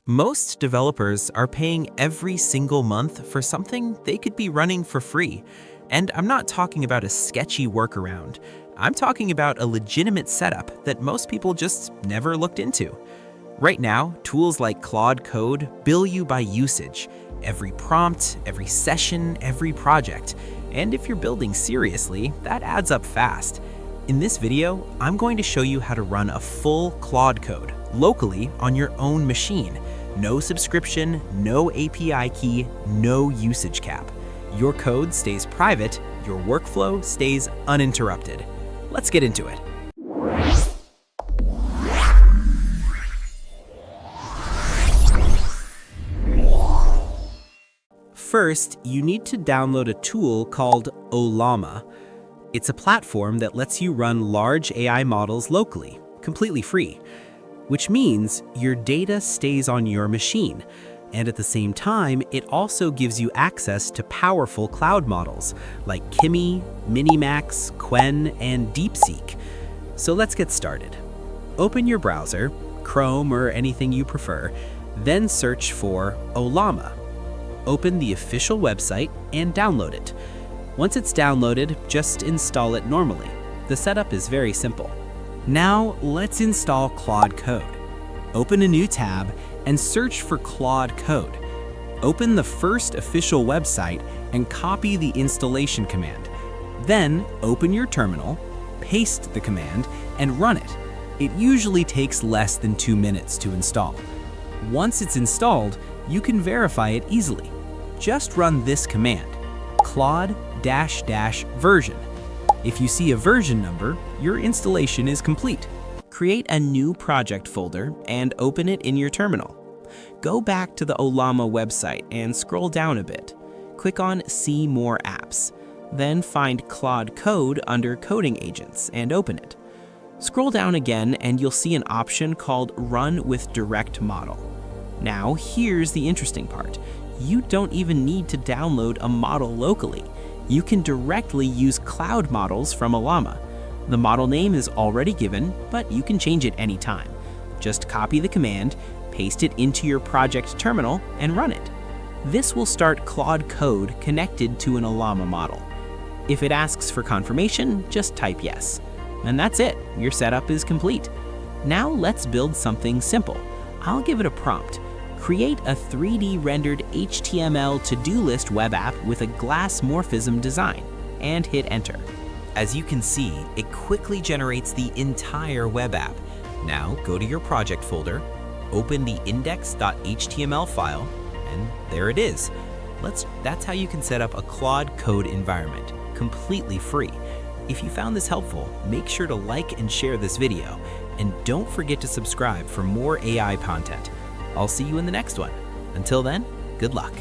Most developers are paying every single month for something they could be running for free. And I'm not talking about a sketchy workaround. I'm talking about a legitimate setup that most people just never looked into. Right now, tools like Claude Code bill you by usage, every prompt, every session, every project. And if you're building seriously, that adds up fast. In this video, I'm going to show you how to run a full Claude Code locally on your own machine. No subscription, no API key, no usage cap. Your code stays private, your workflow stays uninterrupted. Let's get into it. First, you need to download a tool called Ollama. It's a platform that lets you run large AI models locally, completely free, which means your data stays on your machine. And at the same time, it also gives you access to powerful cloud models like Kimi, Minimax, Qwen, and DeepSeek. So let's get started. Open your browser, Chrome or anything you prefer, then search for Ollama. Open the official website and download it. Once it's downloaded, just install it normally. The setup is very simple. Now let's install Claude Code. Open a new tab and search for Claude Code. Open the first official website and copy the installation command. Then open your terminal, paste the command, and run it. It usually takes less than 2 minutes to install. Once it's installed, you can verify it easily. Just run this command, Claude --version. If you see a version number, your installation is complete. Create a new project folder and open it in your terminal. Go back to the Ollama website and scroll down a bit. Click on See More Apps. Then find Claude Code under Coding Agents and open it. Scroll down again and you'll see an option called Run with Direct Model. Now here's the interesting part. You don't even need to download a model locally. You can directly use cloud models from Ollama. The model name is already given, but you can change it anytime. Just copy the command, paste it into your project terminal, and run it. This will start Claude Code connected to an Ollama model. If it asks for confirmation, just type yes. And that's it, your setup is complete. Now let's build something simple. I'll give it a prompt. Create a 3D rendered HTML to-do list web app with a glass morphism design, and hit enter. As you can see, it quickly generates the entire web app. Now go to your project folder, open the index.html file, and there it is. That's how you can set up a Claude Code environment, completely free. If you found this helpful, make sure to like and share this video, and don't forget to subscribe for more AI content. I'll see you in the next one. Until then, good luck.